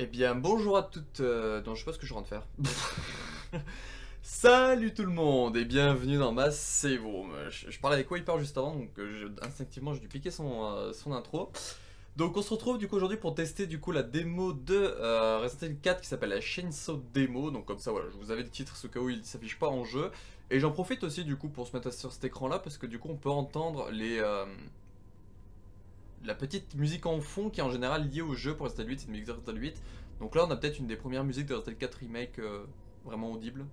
Eh bien, bonjour à toutes. Non, je sais pas ce que je suis en train de faire. Salut tout le monde et bienvenue dans ma save room. Je parlais avec Wiper juste avant, donc instinctivement j'ai dû piquer son intro. Donc on se retrouve du coup aujourd'hui pour tester du coup la démo de Resident Evil 4 qui s'appelle la Chainsaw Demo. Donc comme ça voilà, je vous avais le titre ce cas où il ne s'affiche pas en jeu. Et j'en profite aussi du coup pour se mettre sur cet écran là parce que du coup on peut entendre la petite musique en fond qui est en général liée au jeu pour Resident Evil 8, c'est une musique de Resident Evil 8. Donc là on a peut-être une des premières musiques de Resident Evil 4 Remake vraiment audible.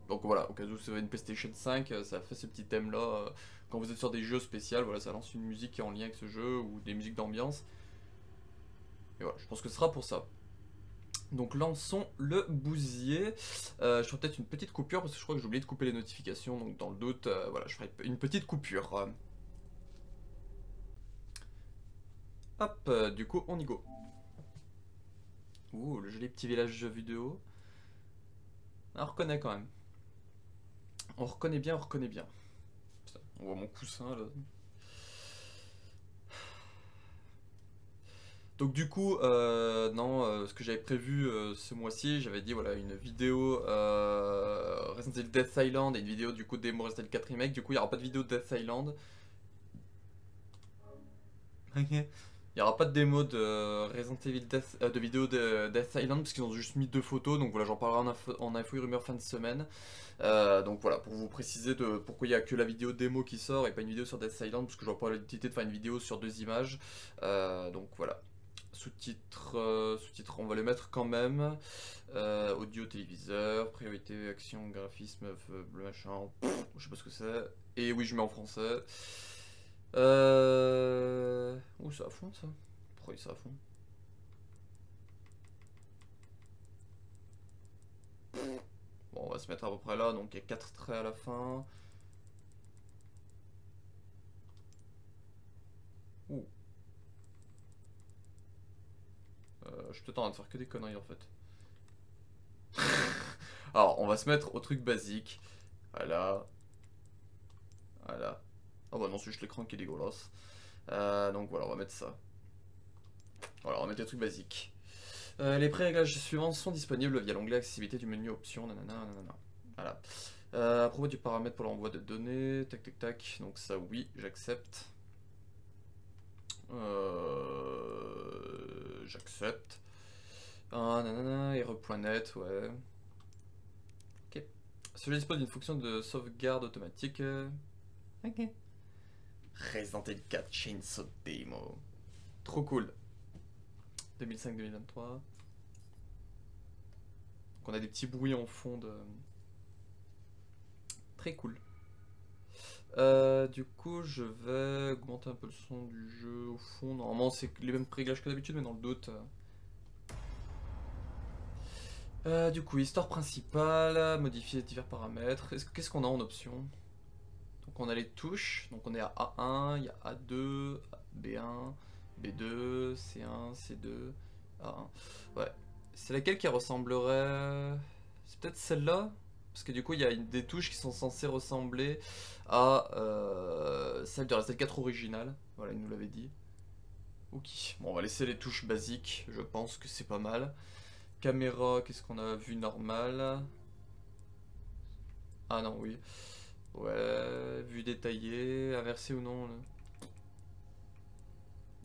Donc voilà, au cas où vous avez une PlayStation 5, ça fait ce petit thème là. Quand vous êtes sur des jeux spéciaux, voilà, ça lance une musique qui est en lien avec ce jeu ou des musiques d'ambiance. Et voilà, je pense que ce sera pour ça. Donc lançons le bousier. Je ferai peut-être une petite coupure parce que je crois que j'ai oublié de couper les notifications. Donc dans le doute, voilà, je ferai une petite coupure. Hop, du coup on y go. Ouh, le joli petit village jeu vidéo. Ah, on reconnaît quand même. On reconnaît bien, on reconnaît bien. Putain, on voit mon coussin là. Donc du coup, non, ce que j'avais prévu ce mois-ci, j'avais dit voilà une vidéo Resident Evil Death Island et une vidéo du coup démo Resident Evil 4 Remake. Du coup, il n'y aura pas de vidéo de Death Island. Il n'y aura pas de démo de Resident Evil de vidéo de Death Island parce qu'ils ont juste mis deux photos. Donc voilà, j'en parlerai en info et rumeur fin de semaine. Donc voilà, pour vous préciser de pourquoi il n'y a que la vidéo démo qui sort et pas une vidéo sur Death Island parce que je vois pas l'utilité de faire une vidéo sur deux images. Donc voilà. Sous-titres, on va les mettre quand même. Audio, téléviseur, priorité, action, graphisme, bleu, machin. Je sais pas ce que c'est. Et oui, je mets en français. Ouh, ça à fond ça. Pourquoi ça à fond? Bon, on va se mettre à peu près là. Donc il y a 4 traits à la fin. Ouh. Je suis peut-être en train de faire que des conneries en fait. Alors, on va se mettre au truc basique. Voilà. Voilà. Oh bah non, c'est juste l'écran qui est dégueulasse. Donc voilà, on va mettre ça. Voilà, on va mettre les trucs basiques. Les pré-réglages suivants sont disponibles via l'onglet accessibilité du menu options. Nanana, nanana. Voilà. À propos du paramètre pour l'envoi de données, tac tac tac. Donc ça, oui, j'accepte. J'accepte. Ah, nanana, erreur.net, ouais. Ok. Celui dispose d'une fonction de sauvegarde automatique. Ok. Resident Evil 4 Chainsaw Demo. Trop cool. 2005-2023. Donc on a des petits bruits en fond de... Très cool. Du coup, je vais augmenter un peu le son du jeu au fond. Normalement, c'est les mêmes réglages que d'habitude, mais dans le doute. Du coup, histoire principale, modifier divers paramètres. Qu'est-ce qu'on a en option? Donc, on a les touches. Donc, on est à A1, il y a A2, B1, B2, C1, C2, A1. Ouais. C'est laquelle qui ressemblerait. C'est peut-être celle-là? Parce que du coup, il y a des touches qui sont censées ressembler à celle de Resident 4 originale. Voilà, il nous l'avait dit. Ok, bon, on va laisser les touches basiques. Je pense que c'est pas mal. Caméra, qu'est-ce qu'on a vu normal? Ah non, oui. Ouais, vue détaillée, inversé ou non là.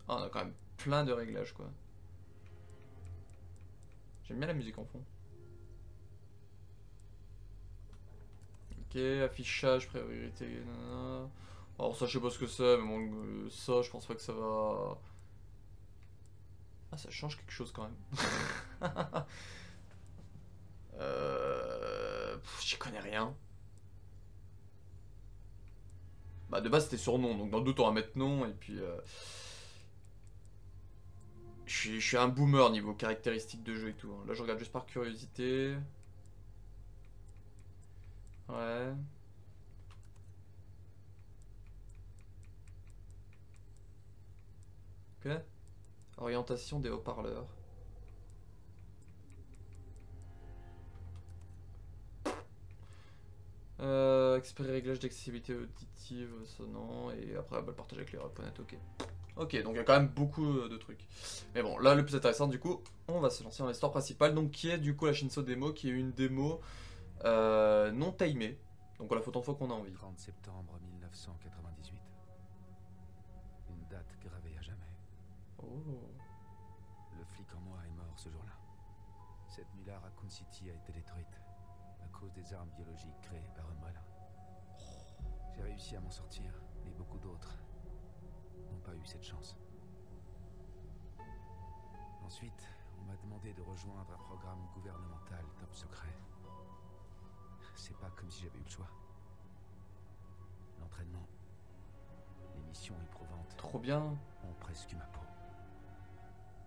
Ah, on a quand même plein de réglages quoi. J'aime bien la musique en fond. Ok, affichage, priorité, nanana. Alors ça je sais pas ce que c'est, mais bon, ça je pense pas que ça va... Ah ça change quelque chose quand même. J'y connais rien. Bah de base c'était sur nom, donc dans le doute on va mettre nom et puis... Je suis un boomer niveau caractéristiques de jeu et tout. Là je regarde juste par curiosité. Ouais. Ok. Orientation des haut-parleurs. expérer réglage d'accessibilité auditive, ça non. Et après, bah, le partage avec les reconnaître, ok. Ok, donc il y a quand même beaucoup de trucs. Mais bon, là, le plus intéressant, du coup, on va se lancer dans l'histoire principale, donc qui est du coup la Shinso Demo, qui est une démo non timée. Donc on la fait autant de fois qu'on a envie. 30 septembre 1998. Une date gravée à jamais. Oh. Le flic en moi est mort ce jour-là. Cette nuit-là, Raccoon City a été détruite à cause des armes biologiques créées par Umbrella. J'ai réussi à m'en sortir, mais beaucoup d'autres n'ont pas eu cette chance. Ensuite, on m'a demandé de rejoindre un programme gouvernemental top secret. C'est pas comme si j'avais eu le choix. L'entraînement, les missions éprouvantes Trop bien. ont presque eu ma peau.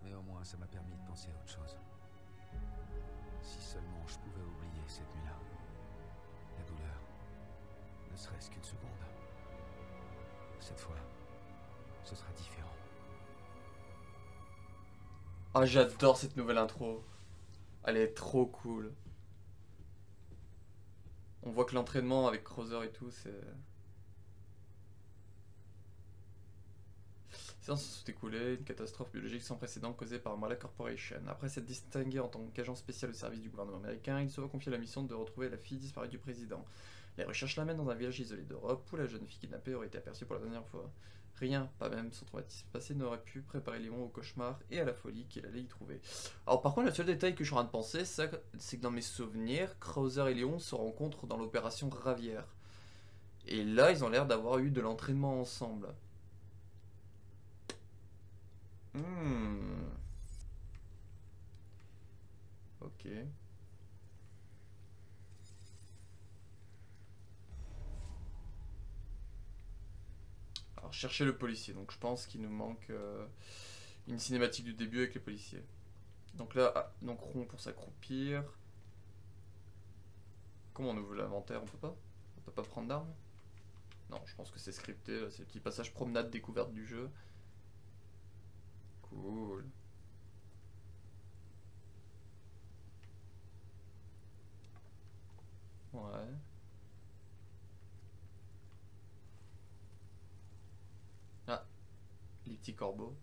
Mais au moins, ça m'a permis de penser à autre chose. Si seulement je pouvais oublier cette nuit-là. La douleur, ne serait-ce qu'une seconde. Cette fois, ce sera différent. Ah, j'adore cette nouvelle intro. Elle est trop cool. On voit que l'entraînement avec Krauser et tout, c'est... Séance s'est écoulée, une catastrophe biologique sans précédent causée par Umbrella Corporation. Après s'être distingué en tant qu'agent spécial au service du gouvernement américain, il se voit confier la mission de retrouver la fille disparue du président. Les recherches l'amènent dans un village isolé d'Europe où la jeune fille kidnappée aurait été aperçue pour la dernière fois. Rien, pas même son traumatisme passé, n'aurait pu préparer Léon au cauchemar et à la folie qu'il allait y trouver. Alors par contre, le seul détail que je suis en train de penser, c'est que dans mes souvenirs, Krauser et Léon se rencontrent dans l'opération Ravière. Et là, ils ont l'air d'avoir eu de l'entraînement ensemble. Ok. Alors, chercher le policier. Donc, je pense qu'il nous manque une cinématique du début avec les policiers. Donc là, donc rond pour s'accroupir. Comment on ouvre l'inventaire? On peut pas? On peut pas prendre d'armes? Non, je pense que c'est scripté. C'est le petit passage promenade découverte du jeu. Cool. Ouais. Ah, les petits corbeaux.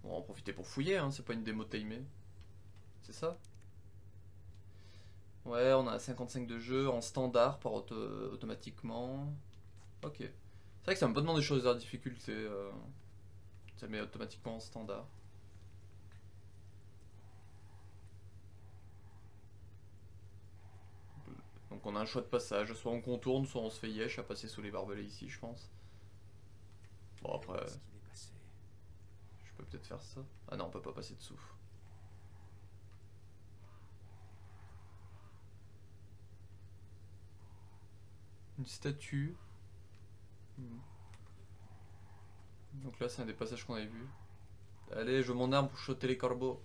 Bon, on va en profiter pour fouiller, hein, c'est pas une démo timée. C'est ça? Ouais, on a 55 de jeu en standard par automatiquement. Ok. C'est vrai que ça me pas demander des choses à difficulté. Ça met automatiquement en standard. Donc on a un choix de passage, soit on contourne, soit on se fait yesh à passer sous les barbelés ici, je pense. Bon après, Ce qu'il est passé. je peux peut-être faire ça. Ah non, on peut pas passer dessous. Une statue. Donc là c'est un des passages qu'on avait vu. Allez, je veux mon arme pour shotter les corbeaux.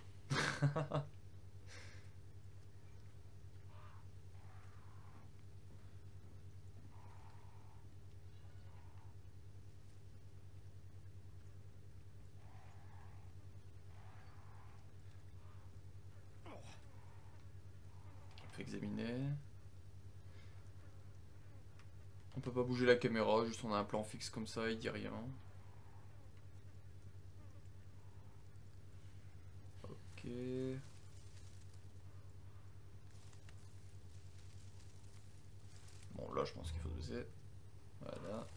On peut examiner. On peut pas bouger la caméra, juste on a un plan fixe comme ça, il dit rien. Ok. Bon là je pense qu'il faut doser. Voilà.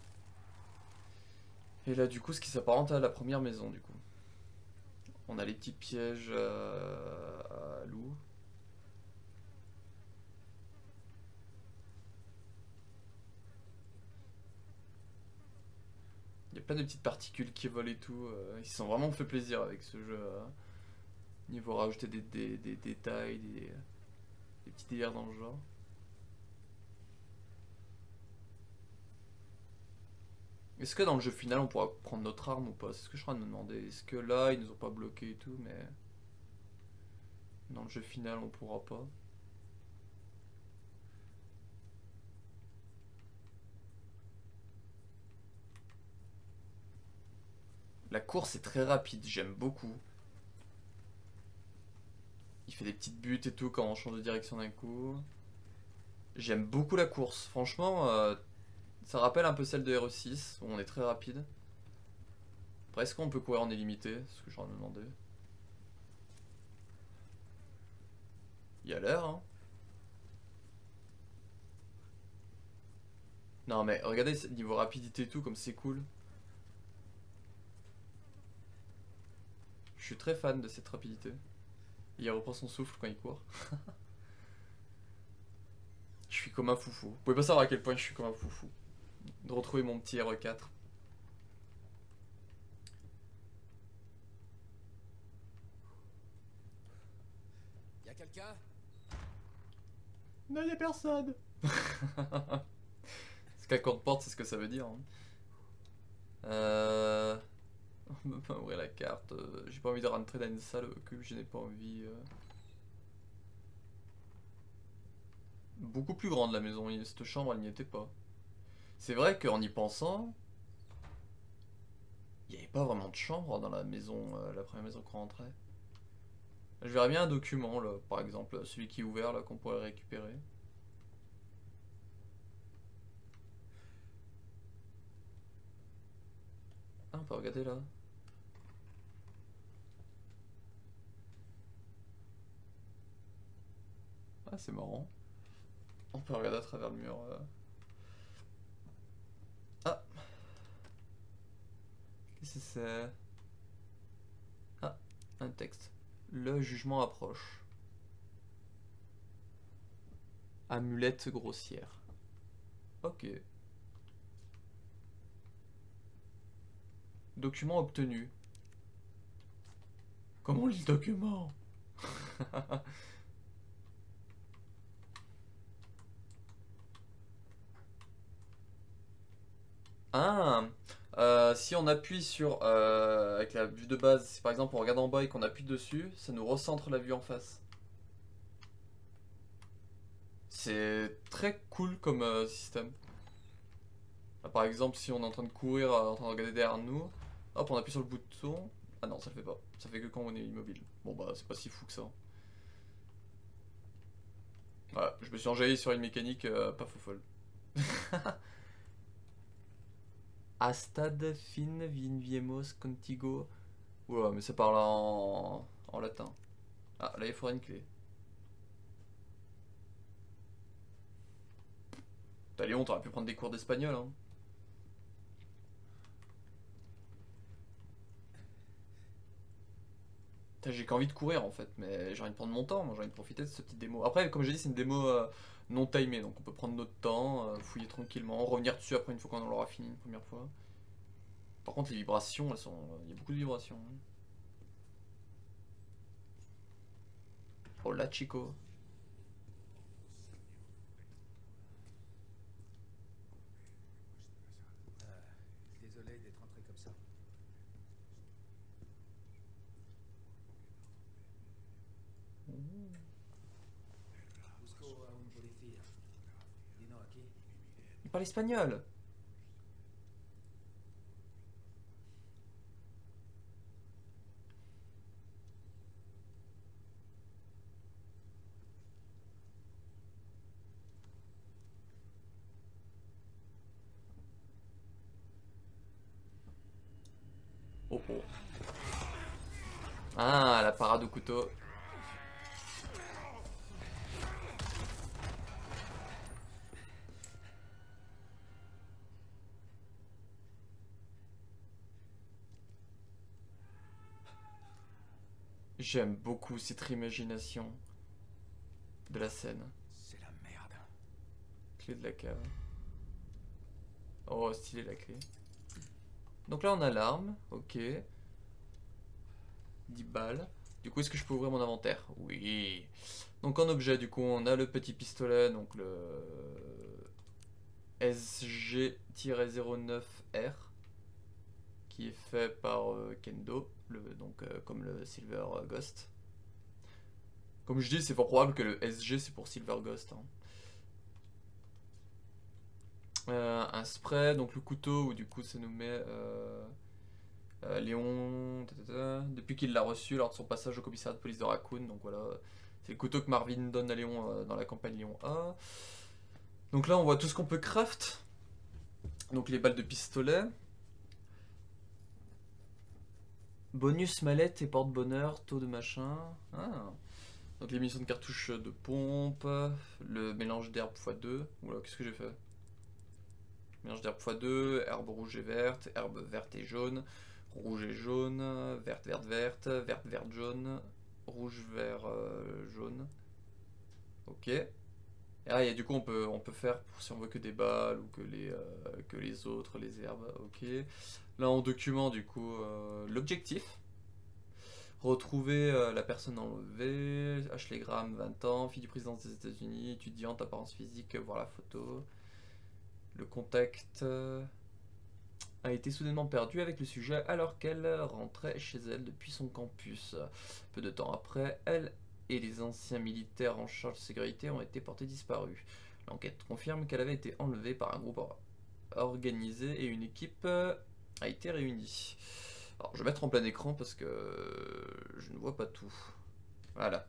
Et là du coup ce qui s'apparente à la première maison du coup. On a les petits pièges à loup. Il y a plein de petites particules qui volent et tout. Ils se sont vraiment fait plaisir avec ce jeu. Niveau rajouter des détails, des petits délires dans le genre. Est-ce que dans le jeu final on pourra prendre notre arme ou pas? C'est ce que je suis en train de me demander. Est-ce que là ils nous ont pas bloqué et tout, mais dans le jeu final on pourra pas. La course est très rapide, j'aime beaucoup. Il fait des petites buttes et tout quand on change de direction d'un coup. J'aime beaucoup la course. Franchement, ça rappelle un peu celle de RE6 où on est très rapide. Après, est-ce qu'on peut courir en illimité? C'est ce que j'aurais demandé. Il y a l'air, hein. Non mais regardez niveau rapidité et tout comme c'est cool. Je suis très fan de cette rapidité. Il reprend son souffle quand il court. Je suis comme un foufou. Vous pouvez pas savoir à quel point je suis comme un foufou. De retrouver mon petit RE4. Y'a quelqu'un? Non, y'a personne. Ce qu'un compte porte, c'est ce que ça veut dire. Hein. On peut pas ouvrir la carte. J'ai pas envie de rentrer dans une salle que je n'ai pas envie. Beaucoup plus grande la maison. Cette chambre, elle n'y était pas. C'est vrai qu'en y pensant, il n'y avait pas vraiment de chambre dans la maison, la première maison qu'on rentrait. Je verrais bien un document, là, par exemple, celui qui est ouvert, là, qu'on pourrait récupérer. Ah, on peut regarder là. Ah, c'est marrant. On peut regarder à travers le mur. Ah, qu'est-ce que c'est? Ah, un texte. Le jugement approche. Amulette grossière. Ok. Document obtenu. Comment on lit le document? Ah, si on appuie sur avec la vue de base, si par exemple on regarde en bas et qu'on appuie dessus, ça nous recentre la vue en face. C'est très cool comme système. Là, par exemple, si on est en train de courir, en train de regarder derrière nous, hop, on appuie sur le bouton. Ah non, ça le fait pas. Ça fait que quand on est immobile. Bon bah, c'est pas si fou que ça. Voilà, je me suis enjaillé sur une mécanique pas faux folle. Astad fin vinviemos contigo. Oula, mais ça parle en latin. Ah, là il faudrait une clé. T'as Léon, t'aurais pu prendre des cours d'espagnol, hein. J'ai qu'envie de courir en fait, mais j'ai envie de prendre mon temps, moi j'ai envie de profiter de ce petit démo. Après, comme j'ai dit, c'est une démo non timée, donc on peut prendre notre temps, fouiller tranquillement, revenir dessus après une fois qu'on l'aura fini une première fois. Par contre, les vibrations, elles sont. Il y a beaucoup de vibrations. Oh là, Chico. Désolé d'être rentré comme ça. Busco a un policía. Vino aquí. Il parle espagnol. Oh oh. Ah, la parade au couteau. J'aime beaucoup cette réimagination de la scène. C'est la merde. Clé de la cave. Oh, stylé la clé. Donc là on a l'arme, ok. 10 balles. Du coup, est-ce que je peux ouvrir mon inventaire? Oui. Donc en objet, du coup, on a le petit pistolet, donc le SG-09R, qui est fait par Kendo, donc comme le Silver Ghost. Comme je dis, c'est fort probable que le SG c'est pour Silver Ghost. Hein. Un spray, donc le couteau, où du coup ça nous met Léon, depuis qu'il l'a reçu lors de son passage au commissariat de police de Raccoon. Donc voilà, c'est le couteau que Marvin donne à Léon dans la campagne Léon A. Donc là on voit tout ce qu'on peut craft. Donc les balles de pistolet. Bonus mallette et porte-bonheur, taux de machin. Ah. Donc les munitions de cartouches de pompe. Le mélange d'herbe x2. Oula, qu'est-ce que j'ai fait? Mélange d'herbe x2, herbe rouge et verte, herbe verte et jaune, rouge et jaune, verte, verte, verte, verte, verte, jaune, rouge, vert, jaune. Ok. Et du coup on peut faire, si on veut que des balles ou que les autres, les herbes. Ok. Là on documente du coup l'objectif. Retrouver la personne enlevée, Ashley Graham, 20 ans, fille du président des États-Unis, étudiante, apparence physique, voir la photo. Le contact a été soudainement perdu avec le sujet alors qu'elle rentrait chez elle depuis son campus. Peu de temps après, elle et les anciens militaires en charge de sécurité ont été portés disparus. L'enquête confirme qu'elle avait été enlevée par un groupe organisé et une équipe a été réunie. Alors, je vais mettre en plein écran parce que je ne vois pas tout. Voilà.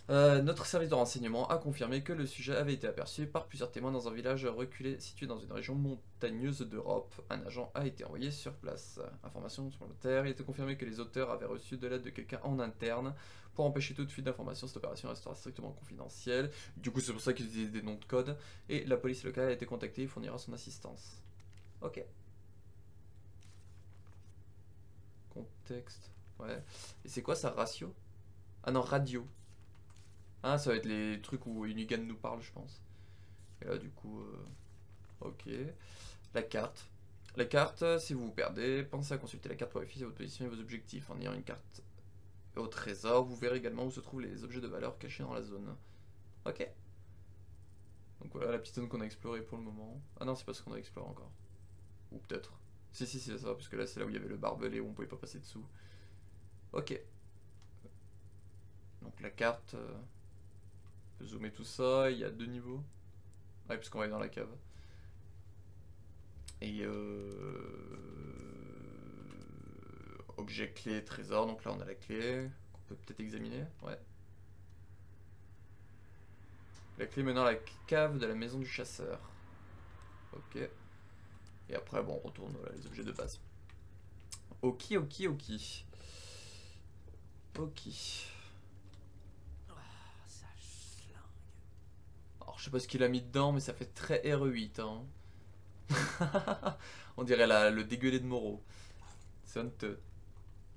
Notre service de renseignement a confirmé que le sujet avait été aperçu par plusieurs témoins dans un village reculé situé dans une région montagneuse d'Europe. Un agent a été envoyé sur place. Information supplémentaire, il était confirmé que les auteurs avaient reçu de l'aide de quelqu'un en interne. Pour empêcher toute fuite d'informations, cette opération restera strictement confidentielle. Du coup, c'est pour ça qu'ils utilisent des noms de code. Et la police locale a été contactée et fournira son assistance. Ok. Contexte. Ouais. Et c'est quoi ça, ratio? Ah non, radio. Ah, ça va être les trucs où Inigan nous parle, je pense. Et là, du coup, ok. La carte. La carte, si vous vous perdez, pensez à consulter la carte pour vérifier votre position et vos objectifs. En ayant une carte au trésor, vous verrez également où se trouvent les objets de valeur cachés dans la zone. Ok. Donc voilà la petite zone qu'on a explorée pour le moment. Ah non, c'est pas ce qu'on a exploré encore. Ou peut-être. Si, c'est ça, parce que là, c'est là où il y avait le barbelé où on pouvait pas passer dessous. Ok. Donc la carte... on peut zoomer tout ça, il y a 2 niveaux. Ouais, puisqu'on va aller dans la cave. Et objet clé trésor, donc là on a la clé qu'on peut peut-être examiner. Ouais. La clé menant à la cave de la maison du chasseur. Ok. Et après bon on retourne voilà, les objets de base. Ok. Ok. Alors je sais pas ce qu'il a mis dedans mais ça fait très RE8 hein. On dirait le dégueulé de Moreau. C'est honteux.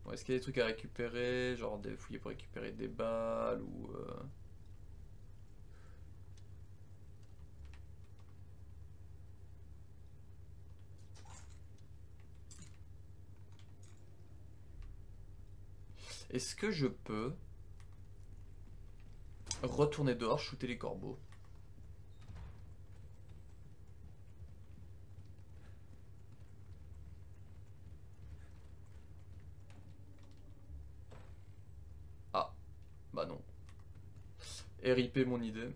Bon, est-ce qu'il y a des trucs à récupérer? Genre des fouiller pour récupérer des balles ou... Est-ce que je peux retourner dehors, shooter les corbeaux? Ah, bah non. RIP mon idée.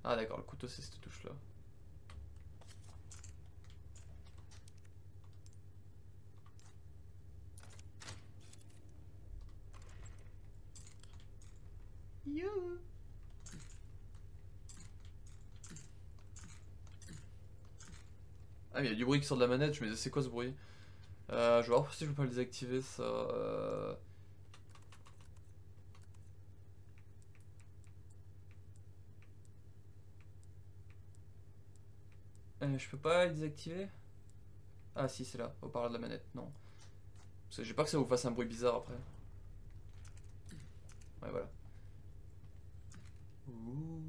Ah d'accord, le couteau c'est cette touche là. You. Ah mais il y a du bruit qui sort de la manette, je me disais c'est quoi ce bruit? Je vais voir si je peux pas le désactiver ça. Je peux pas le désactiver? Ah si c'est là, au parleur de la manette, non. Parce que j'ai peur que ça vous fasse un bruit bizarre après. Ouais voilà. Ouh.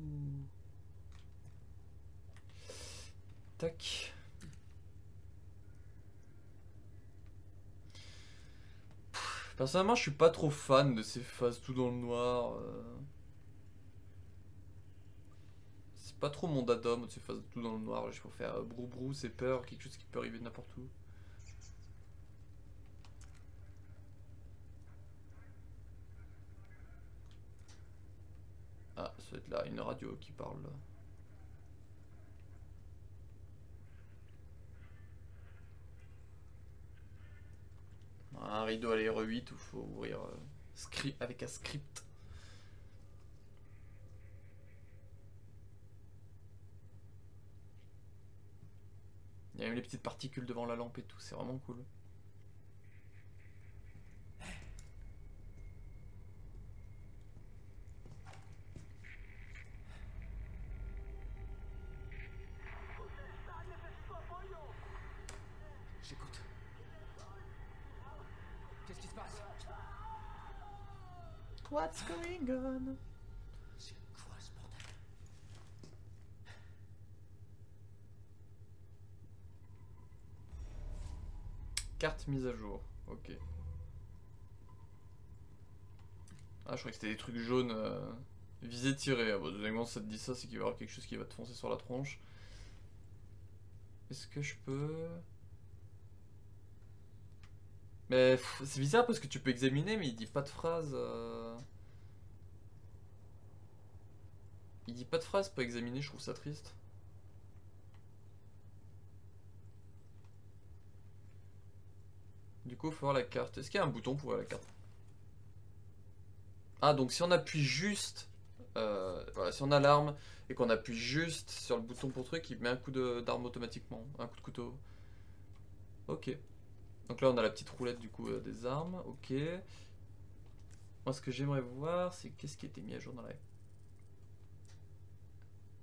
Tac. Personnellement je suis pas trop fan de ces phases tout dans le noir. C'est pas trop mon dada, moi, de ces phases tout dans le noir. Je préfère brou brou, c'est peur, quelque chose qui peut arriver de n'importe où. ça doit être là, une radio qui parle. Un rideau à l'R8 où il faut ouvrir script, avec un script. Il y a même les petites particules devant la lampe et tout, c'est vraiment cool. J'écoute. Qu'est-ce qui se passe? What's going on? C'est quoi ce bordel? Carte mise à jour, ok. Ah, je croyais que c'était des trucs jaunes. Visée tirée. Ah, bon, deuxièmement, si ça te dit ça, c'est qu'il va y avoir quelque chose qui va te foncer sur la tronche. Est-ce que je peux. Mais c'est bizarre parce que tu peux examiner, mais il dit pas de phrase. Il dit pas de phrase pour examiner, je trouve ça triste. Du coup, il faut voir la carte. Est-ce qu'il y a un bouton pour voir la carte? Ah, donc si on appuie juste. Voilà, si on a l'arme et qu'on appuie juste sur le bouton pour truc, il met un coup d'arme automatiquement. Un coup de couteau. Ok. Donc là, on a la petite roulette du coup des armes. Ok. Moi, ce que j'aimerais voir, c'est qu'est-ce qui a été mis à jour dans la.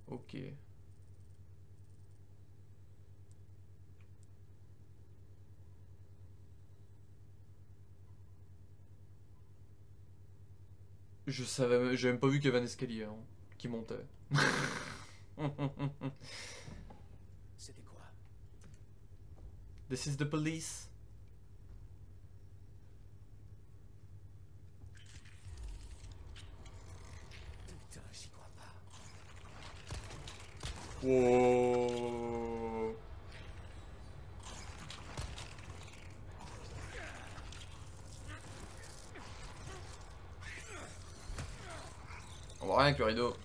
Ok. Je savais, j'ai même pas vu qu'il y avait un escalier hein, qui montait. C'était quoi? This is the police. Putain, j'y crois pas. Wow. On voit rien avec le rideau.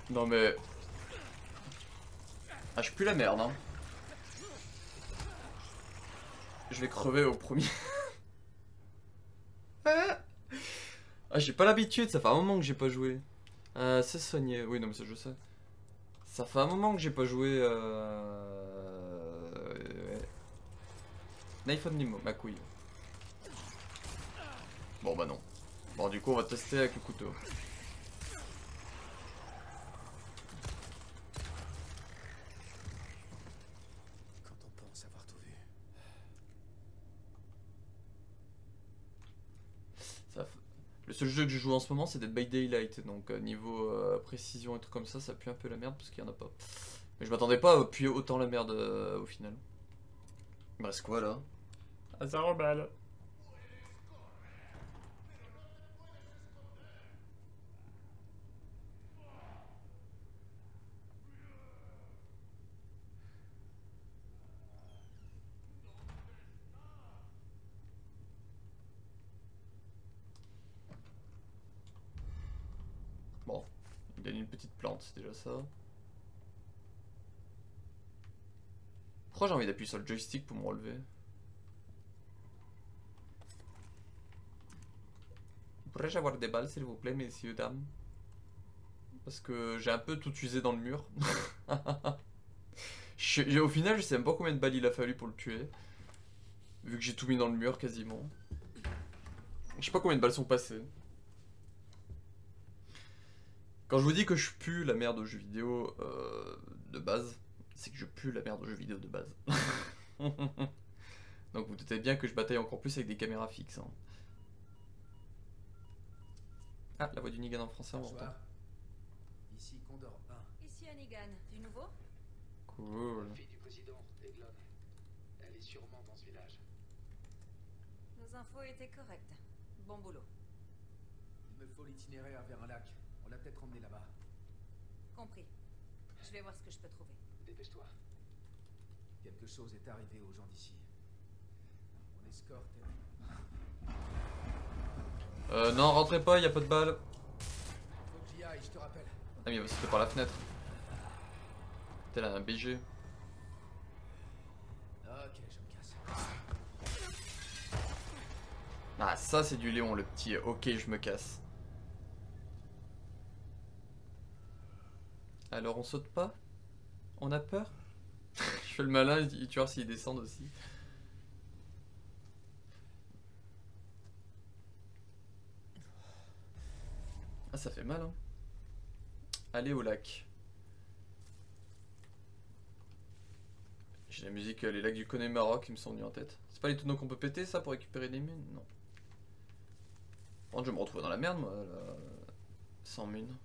Non mais... Ah, je pue la merde hein. Je vais crever au premier. Ah, j'ai pas l'habitude, ça fait un moment que j'ai pas joué. C'est soigné. Oui, non mais ça je sais. Ça fait un moment que j'ai pas joué Knife on Nemo, ma couille. Bon bah non. Bon du coup on va tester avec le couteau. Quand on pense avoir tout vu. Le seul jeu que je joue en ce moment c'est Dead by Daylight. Donc niveau précision et trucs comme ça pue un peu la merde parce qu'il y en a pas. Mais je m'attendais pas à puer autant la merde au final. Il me reste quoi là? Ah ça remballe. Bon, il donne une petite plante, c'est déjà ça. Pourquoi j'ai envie d'appuyer sur le joystick pour me relever? Pourrais-je avoir des balles s'il vous plaît, messieurs, dames? Parce que j'ai un peu tout usé dans le mur. Au final, je sais même pas combien de balles il a fallu pour le tuer. Vu que j'ai tout mis dans le mur quasiment. Je sais pas combien de balles sont passées. Quand je vous dis que je pue la merde aux jeux vidéo de base, c'est que je pue la merde aux jeux vidéo de base. Donc vous doutez bien que je bataille encore plus avec des caméras fixes. Hein. Ah, la voix du Nigan en français, on l'entend. Ici Condor 1. Ici Hannigan, du nouveau? Cool. Fille du président, Eglon. Elle est sûrement dans ce village. Nos infos étaient correctes. Bon boulot. Il me faut l'itinéraire vers un lac. On l'a peut-être emmené là-bas. Compris. Je vais voir ce que je peux trouver. Dépêche-toi. Quelque chose est arrivé aux gens d'ici. On escorte. Non, rentrez pas, y a pas de balles. Faut que j'y aille, je te rappelle. Ah mais il va sauter par la fenêtre. Tel un BG. Ok, je me casse. Ah ça c'est du Léon le petit ok je me casse. Alors on saute pas? On a peur? Je fais le malin, tu vois s'ils descendent aussi. Ah ça fait mal hein. Allez au lac. J'ai la musique les lacs du Connemara qui me sont venus en tête. C'est pas les tonneaux qu'on peut péter ça pour récupérer des mines? Non. Par contre je vais me retrouver dans la merde moi là, sans mine.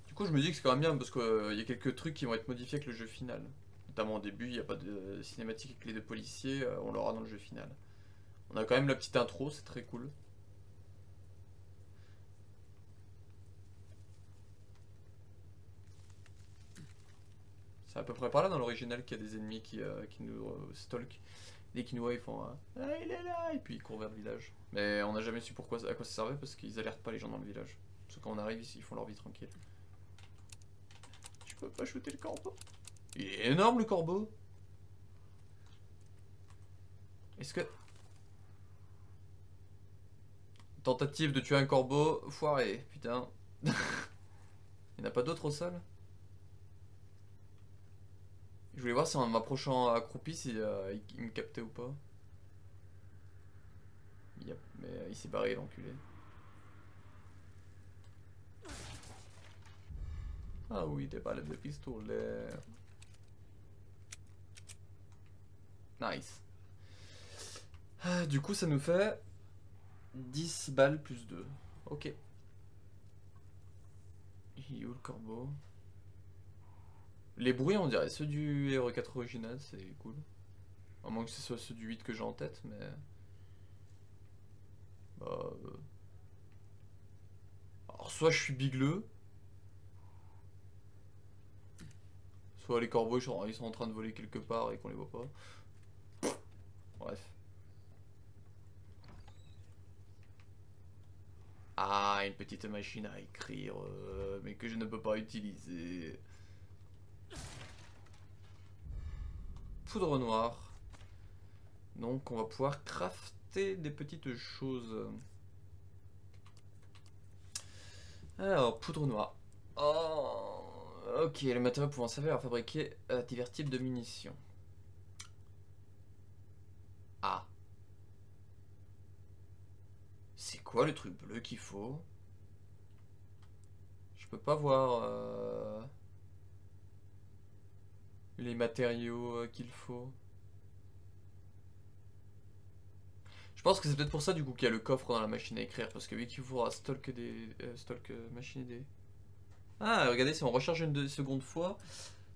Du coup je me dis que c'est quand même bien parce qu'il y a quelques trucs qui vont être modifiés avec le jeu final. Notamment au début il n'y a pas de cinématique avec les deux policiers, on l'aura dans le jeu final. On a quand même la petite intro, c'est très cool. C'est à peu près par là dans l'original qu'il y a des ennemis qui nous stalk. Dès qu'ils nous voient, ils font ah, il est là! Et puis ils courent vers le village. Mais on n'a jamais su à quoi ça servait parce qu'ils alertent pas les gens dans le village. Parce que quand on arrive ici, ils font leur vie tranquille. Je peux pas shooter le corbeau. Il est énorme le corbeau! Est-ce que. Tentative de tuer un corbeau, foiré, putain. Il n'y en a pas d'autres au sol? Je voulais voir si en m'approchant accroupi, si il me captait ou pas. Yep, mais il s'est barré l'enculé. Ah oui, des balles de pistolet. Nice. Ah, du coup, ça nous fait 10 balles plus 2. Ok. Il est où le corbeau? Les bruits, on dirait ceux du RE4 original, c'est cool. À moins que ce soit ceux du 8 que j'ai en tête, mais. Bah. Alors, soit je suis bigleux. Soit les corbeaux ils sont en train de voler quelque part et qu'on les voit pas. Bref. Ah, une petite machine à écrire, mais que je ne peux pas utiliser. Poudre noire. Donc on va pouvoir crafter des petites choses. Alors, poudre noire. Oh, ok, le matériau pouvant servir à fabriquer divers types de munitions. Ah. C'est quoi le truc bleu qu'il faut? Je peux pas voir les matériaux qu'il faut. Je pense que c'est peut-être pour ça du coup qu'il y a le coffre dans la machine à écrire. Parce que vu qu'il faudra stock des. Stock machine des. Ah, regardez, si on recharge une seconde fois,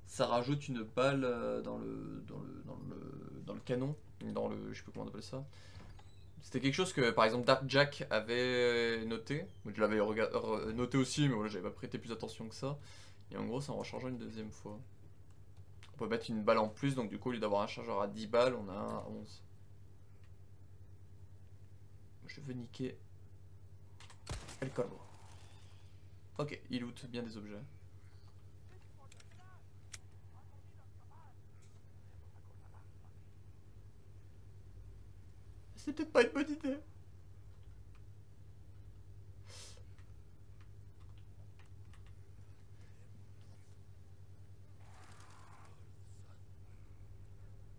ça rajoute une balle dans le canon. Dans le. Je sais plus comment on appelle ça. C'était quelque chose que par exemple Dark Jack avait noté. Moi, je l'avais noté aussi, mais voilà, j'avais pas prêté plus attention que ça. Et en gros, c'est en rechargeant une deuxième fois. On peut mettre une balle en plus, donc du coup, au lieu d'avoir un chargeur à 10 balles, on a un à 11. Je veux niquer El Corvo. Ok, il loot bien des objets. C'est peut-être pas une bonne idée.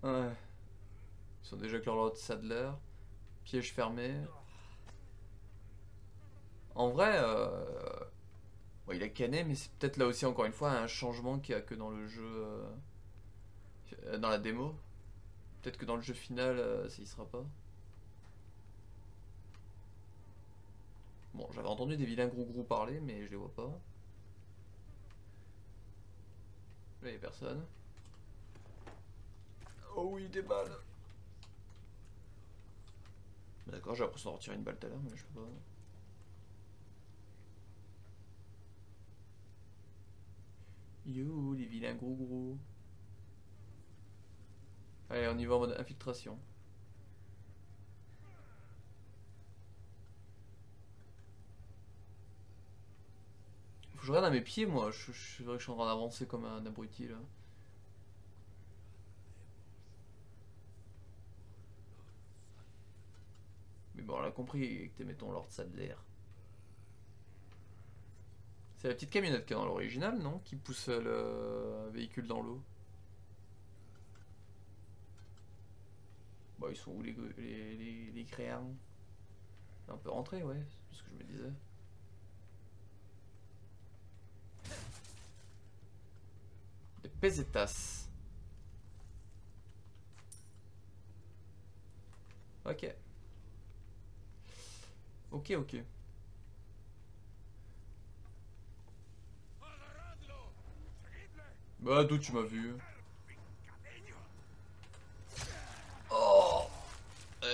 Ouais. Ils sont déjà avec leur lot de Sadler. Piège fermé. En vrai, bon, il a canné, mais c'est peut-être là aussi encore une fois un changement qu'il n'y a que dans le jeu, dans la démo. Peut-être que dans le jeu final, ça y sera pas. Bon, j'avais entendu des vilains gros parler, mais je les vois pas. Là, y a personne. Oh oui, des balles. D'accord, j'ai l'impression d'en retirer une balle tout à l'heure, mais je peux pas. You, les vilains gros gros. Allez, on y va en mode infiltration. Faut que je regarde à mes pieds, moi. C'est vrai que je suis en train d'avancer comme un abruti là. Mais bon, on l'a compris que t'aimais ton Lord Sadler. C'est la petite camionnette qu'il y a dans l'original, non? Qui pousse le véhicule dans l'eau. Bah, ils sont où les créants? On peut rentrer, ouais, c'est ce que je me disais. Des pesetas. Ok. Ok, ok. Bah, d'où tu m'as vu? Oh!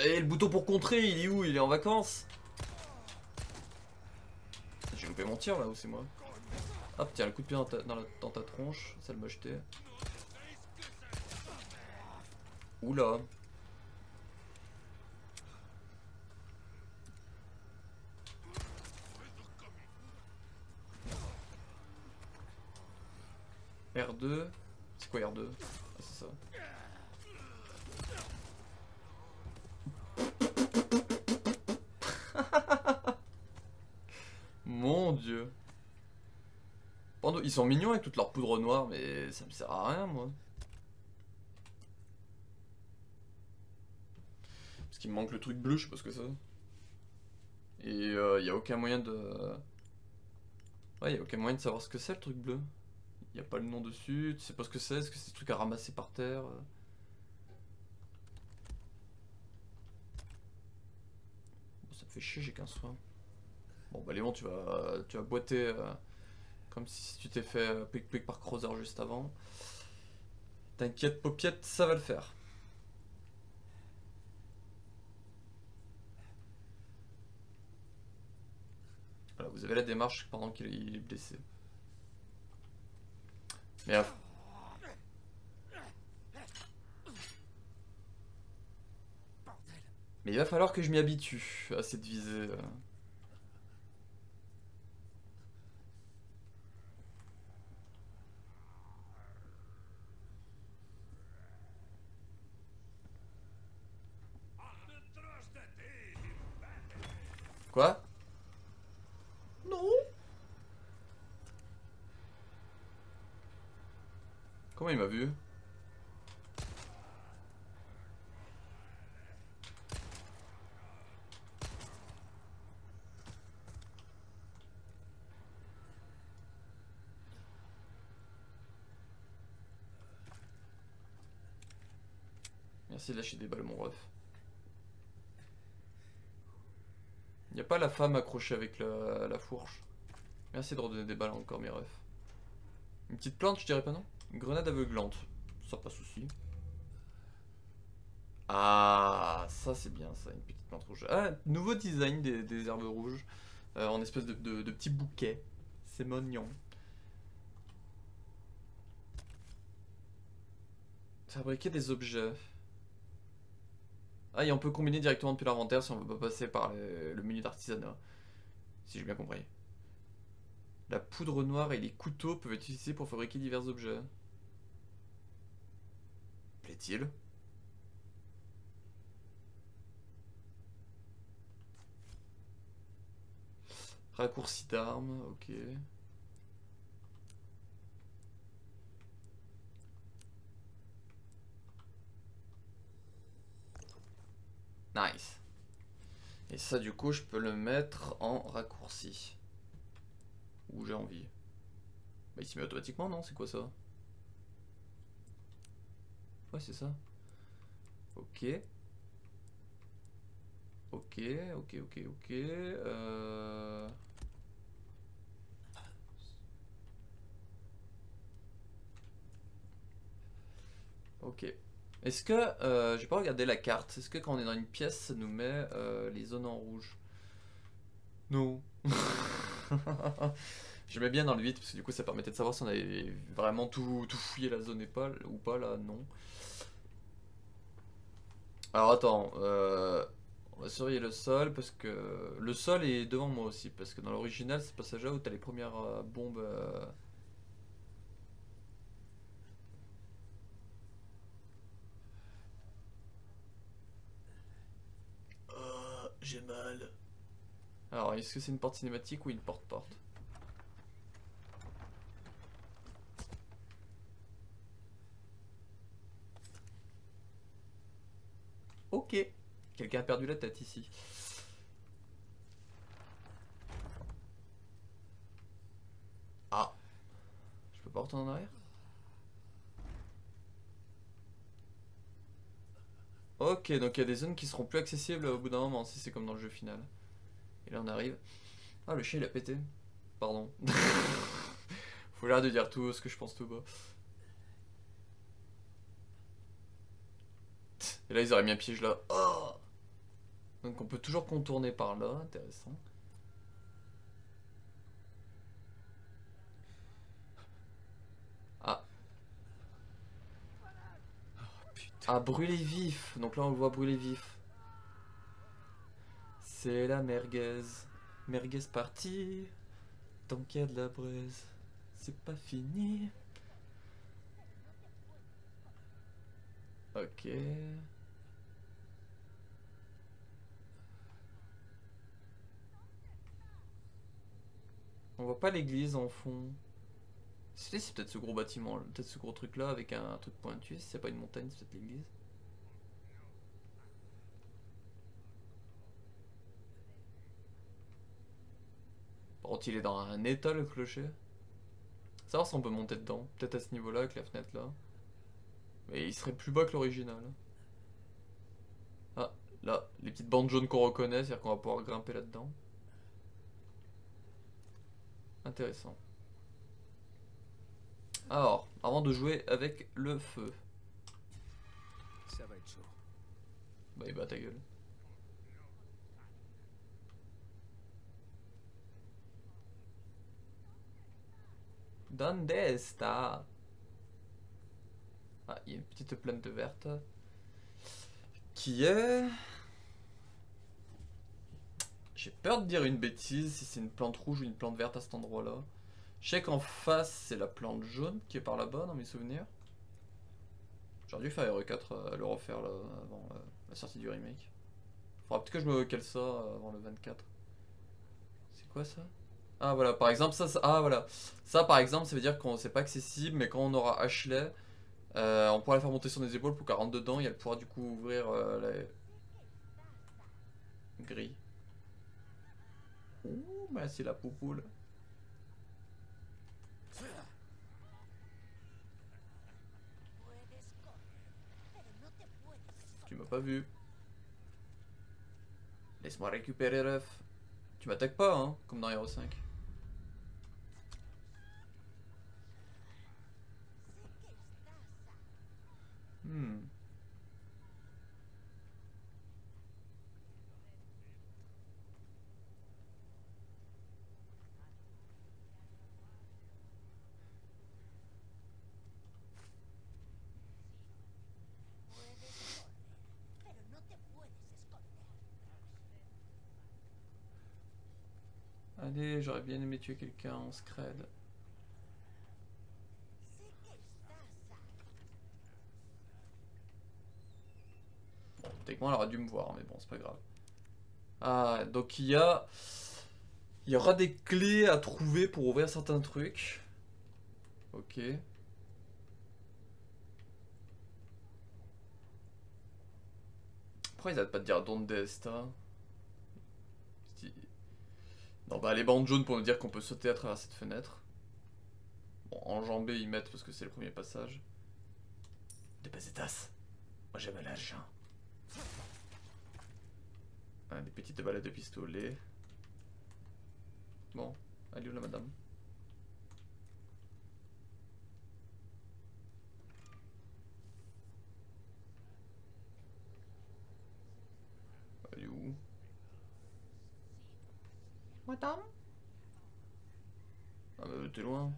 Et le bouton pour contrer, il est où? Il est en vacances? J'ai loupé mon tir là, ou c'est moi? Hop, tiens, le coup de pied dans ta tronche, ça le m'a jeté. Oula! R2. C'est quoi R2? Ah, c'est ça. Mon dieu. Ils sont mignons avec toute leur poudre noire, mais ça me sert à rien, moi. Parce qu'il me manque le truc bleu, je sais pas ce que c'est. Et y a aucun moyen de... Ouais, y a aucun moyen de savoir ce que c'est le truc bleu. Y a pas le nom dessus, tu sais pas ce que c'est, est-ce que c'est des trucs à ramasser par terre? Bon, ça me fait chier, j'ai qu'un soin. Bon bah Léon, tu vas boiter comme si tu t'es fait pic par Crowther juste avant. T'inquiète, Paupiette, ça va le faire. Voilà, vous avez la démarche pendant qu'il est blessé. Mais il va falloir que je m'y habitue à cette visée. Quoi? Non? Comment il m'a vu? Merci de lâcher des balles, mon ref. Y'a pas la femme accrochée avec la fourche. Merci de redonner des balles encore, mes refs. Une petite plante, je dirais pas non? Une grenade aveuglante. Ça, pas souci. Ah, ça c'est bien ça, une petite plante rouge. Ah, nouveau design des herbes rouges. En espèce de petits bouquets. C'est mignon. Fabriquer des objets. Ah, et on peut combiner directement depuis l'inventaire si on veut pas passer par le menu d'artisanat. Si j'ai bien compris. La poudre noire et les couteaux peuvent être utilisés pour fabriquer divers objets. Plaît-il? Raccourci d'armes, ok. Nice. Et ça, du coup, je peux le mettre en raccourci. Où j'ai envie. Bah, il s'y met automatiquement, non? C'est quoi ça? Ouais, c'est ça. Ok. Ok, ok, ok, ok. Ok. Est-ce que... j'ai pas regardé la carte. Est-ce que quand on est dans une pièce, ça nous met les zones en rouge? Non. J'aimais bien dans le 8 parce que du coup ça permettait de savoir si on avait vraiment tout fouillé la zone et pas, ou pas là, non. Alors attends, on va surveiller le sol parce que le sol est devant moi aussi parce que dans l'original c'est ce passage-là où t'as les premières bombes. Oh, j'ai mal. Alors est-ce que c'est une porte cinématique ou une porte-porte? Ok. Quelqu'un a perdu la tête ici. Ah. Je peux pas retourner en arrière? Ok, donc il y a des zones qui seront plus accessibles au bout d'un moment, si c'est comme dans le jeu final. Et là on arrive. Ah, le chien il a pété. Pardon. Faut l'air de dire tout ce que je pense tout bas. Et là ils auraient mis un piège là. Oh. Donc on peut toujours contourner par là, intéressant. Ah. Ah, brûler vif. Donc là on le voit brûler vif. C'est la merguez. Merguez partie. Tant qu'il y a de la braise, c'est pas fini. Ok. On voit pas l'église en fond. C'est peut-être ce gros bâtiment, peut-être ce gros truc là avec un truc pointu. Si c'est pas une montagne, c'est peut-être l'église. Par contre, il est dans un état le clocher. Savoir si on peut monter dedans. Peut-être à ce niveau-là avec la fenêtre là. Mais il serait plus bas que l'original. Ah, là, les petites bandes jaunes qu'on reconnaît, c'est-à-dire qu'on va pouvoir grimper là-dedans. Intéressant. Alors, avant de jouer avec le feu. Ça va être chaud. Bah, il bat ta gueule. Donde está? Ah, il y a une petite plante verte. Qui est... J'ai peur de dire une bêtise si c'est une plante rouge ou une plante verte à cet endroit-là. Je sais qu'en face, c'est la plante jaune qui est par là-bas dans mes souvenirs. J'aurais dû faire RE4, le refaire là, avant la sortie du remake. Faudra peut-être que je me cale ça avant le 24. C'est quoi ça? Ah voilà, par exemple, ah voilà. Ça par exemple, ça veut dire qu'on c'est pas accessible, mais quand on aura Ashley, on pourra la faire monter sur des épaules pour qu'elle rentre dedans et elle pourra du coup ouvrir la grille. Ouh, bah c'est la poupoule. Tu m'as pas vu. Laisse-moi récupérer l'œuf. Tu m'attaques pas, hein, comme dans Hero 5. Hmm. Allez, j'aurais bien aimé tuer quelqu'un en scred. Bon, techniquement, elle aurait dû me voir, mais bon, c'est pas grave. Ah, donc il y aura des clés à trouver pour ouvrir certains trucs. Ok. Pourquoi ils arrêtent pas de dire Donde está? Non, bah les bandes jaunes pour nous dire qu'on peut sauter à travers cette fenêtre. Bon, enjamber ils mettent parce que c'est le premier passage. Des pesetas. Moi j'aime l'argent. Ah, des petites balles de pistolet. Bon, allez où la madame? Allez où? Madame? Ah bah t'es loin.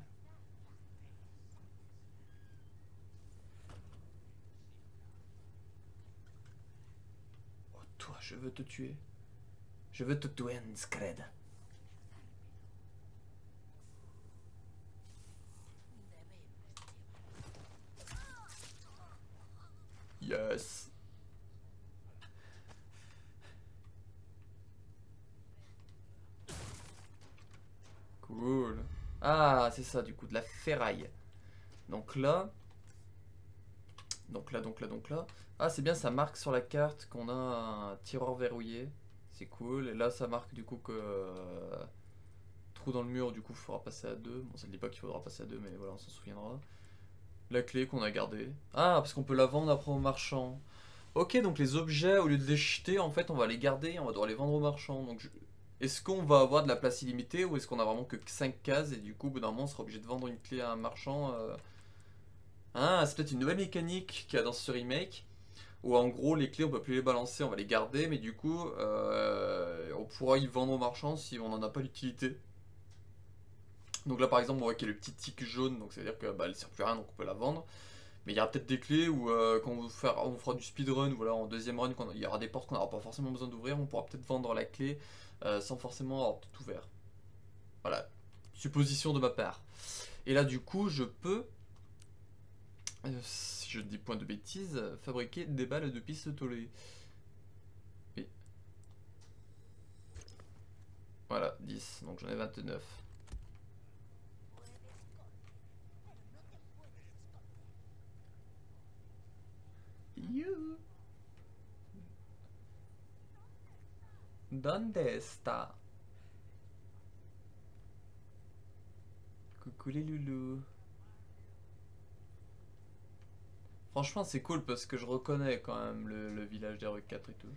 Oh toi, je veux te tuer. Je veux te tuer, Scred. Yes. Cool. Ah, c'est ça du coup, de la ferraille. Donc là... Donc là... Ah, c'est bien, ça marque sur la carte qu'on a un tireur verrouillé. C'est cool. Et là, ça marque du coup que... trou dans le mur, du coup, il faudra passer à 2. Bon, ça ne dit pas qu'il faudra passer à 2, mais voilà, on s'en souviendra. La clé qu'on a gardée. Ah, parce qu'on peut la vendre après au marchand. Ok, donc les objets, au lieu de les jeter, en fait, on va les garder et on va devoir les vendre au marchand. Donc, est-ce qu'on va avoir de la place illimitée ou est-ce qu'on a vraiment que 5 cases et du coup, au bout d'un moment, on sera obligé de vendre une clé à un marchand Ah, c'est peut-être une nouvelle mécanique qu'il y a dans ce remake. Où en gros, les clés, on peut plus les balancer, on va les garder, mais du coup, on pourra y vendre au marchand si on n'en a pas l'utilité. Donc là, par exemple, on voit qu'il y a le petit tic jaune, donc ça veut dire que bah, elle sert plus à rien, donc on peut la vendre. Mais il y aura peut-être des clés où quand on fera du speedrun, voilà, en deuxième run, quand il y aura des portes qu'on n'aura pas forcément besoin d'ouvrir, on pourra peut-être vendre la clé sans forcément avoir tout ouvert. Voilà, supposition de ma part. Et là, du coup, je peux, si je ne dis point de bêtises, fabriquer des balles de pistolet. Oui. Voilà, 10, donc j'en ai 29. You. ¿Dónde está? Coucou les loulous. Franchement, c'est cool parce que je reconnais quand même le village des RE4 et tout.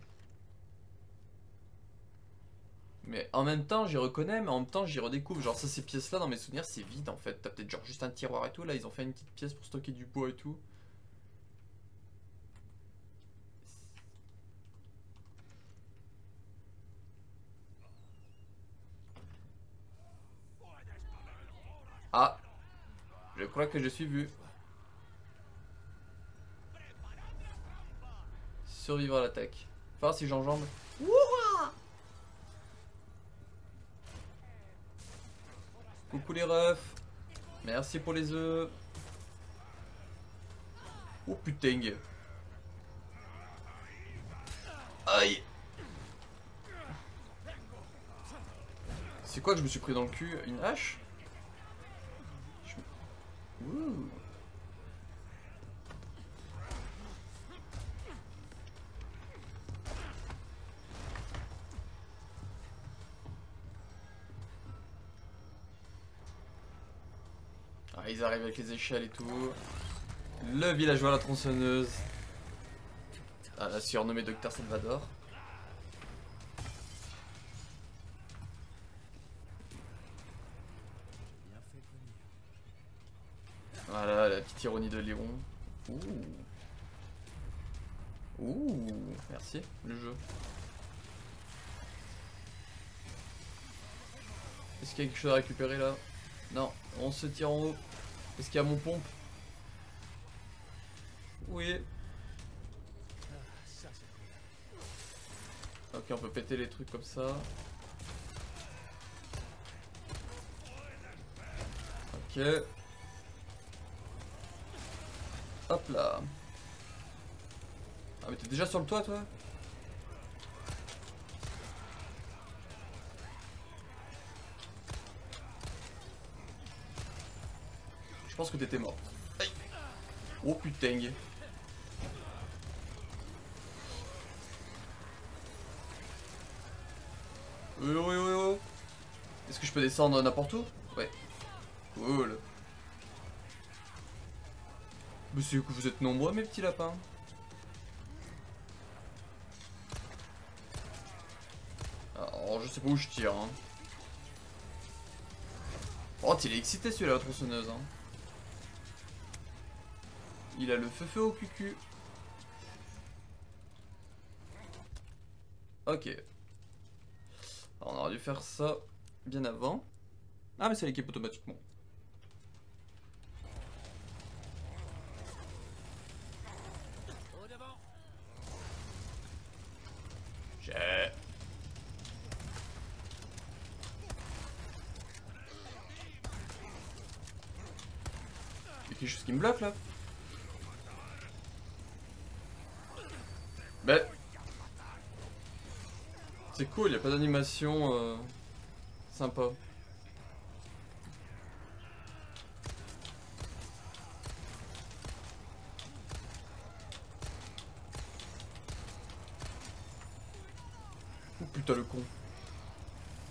Mais en même temps, j'y reconnais, mais en même temps, j'y redécouvre. Genre, ça, ces pièces-là, dans mes souvenirs, c'est vide en fait. T'as peut-être genre juste un tiroir et tout. Là, ils ont fait une petite pièce pour stocker du bois et tout. Ah, je crois que je suis vu. Survivre à l'attaque. Voir si j'enjambe. Wouah! Coucou les refs. Merci pour les œufs. Oh putain. Aïe. C'est quoi que je me suis pris dans le cul? Une hache? Ouh. Ah, ils arrivent avec les échelles et tout. Le villageois à la tronçonneuse. Ah, surnommé Docteur Salvador. Voilà, la petite ironie de Léon. Ouh. Ouh. Merci, le jeu. Est-ce qu'il y a quelque chose à récupérer là? Non, on se tire en haut. Est-ce qu'il y a mon pompe? Oui. Ok, on peut péter les trucs comme ça. Ok. Hop là. Ah mais t'es déjà sur le toit toi? Je pense que t'étais mort. Aïe. Oh putain. Oh. Est-ce que je peux descendre n'importe où? Ouais. Cool. Mais c'est que vous êtes nombreux mes petits lapins. Alors je sais pas où je tire hein. Oh il est excité celui-là la tronçonneuse hein. Il a le feu au cucu. Ok. Alors, on aurait dû faire ça bien avant. Ah mais ça l'équipe automatiquement. J'ai... Il y a quelque chose qui me bloque là. Ben... C'est cool, il n'y a pas d'animation sympa. Oh putain le con.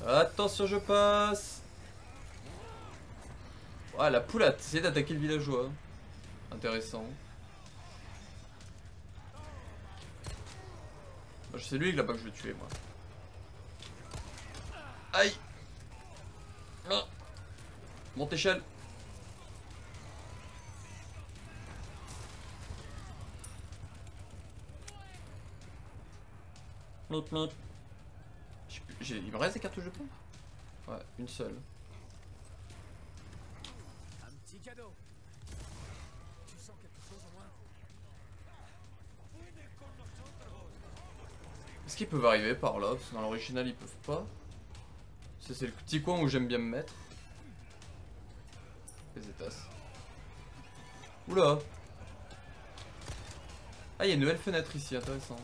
Attention je passe. Ah la poule a essayé d'attaquer le villageois. Intéressant. Bah, c'est lui là-bas que je vais tuer moi. Aïe. Ah. Monte échelle. L'autre. Il me reste des cartouches de pompe? Ouais, une seule. Un petit cadeau. Tu sens quelque chose en moi? Est-ce qu'ils peuvent arriver par là? Parce que dans l'original ils peuvent pas. C'est le petit coin où j'aime bien me mettre. Les étasses. Oula. Ah, il y a une nouvelle fenêtre ici, intéressant.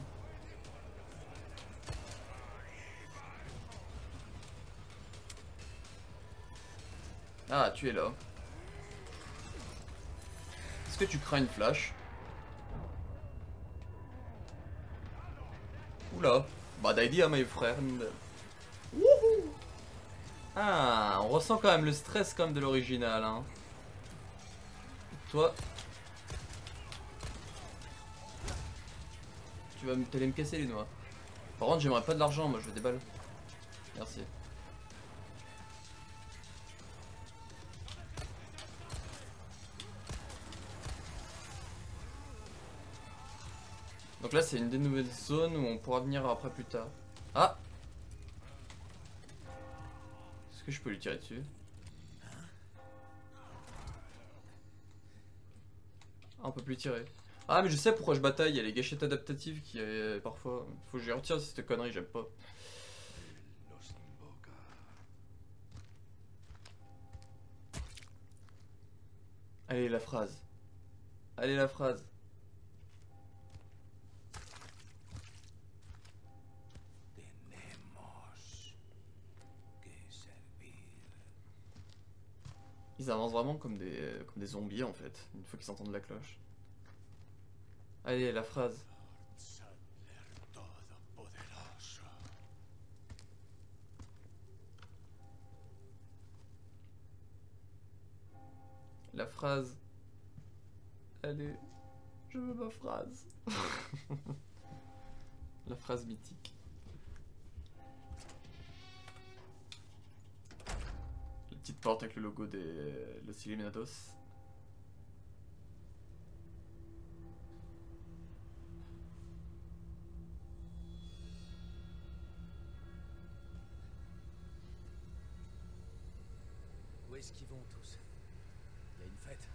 Ah, tu es là. Est-ce que tu crains une flash? Oula. Bad idea, my friend. Wouhou. Ah, on ressent quand même le stress quand même de l'original, hein. Toi. T'allais me casser les noix. Par contre, j'aimerais pas de l'argent, moi je veux des balles. Merci. Donc là, c'est une des nouvelles zones où on pourra venir après plus tard. Ah! Est-ce que je peux lui tirer dessus? Ah, on peut plus tirer. Ah, mais je sais pourquoi je bataille, il y a les gâchettes adaptatives qui parfois... Faut que je les retire cette connerie, j'aime pas. Allez, la phrase. Allez, la phrase. Ils avancent vraiment comme des zombies en fait, une fois qu'ils entendent la cloche. Allez, la phrase. La phrase. Allez, je veux ma phrase. La phrase mythique. La petite porte avec le logo des Los Illuminados. Où est-ce qu'ils vont tous? Il y a une fête.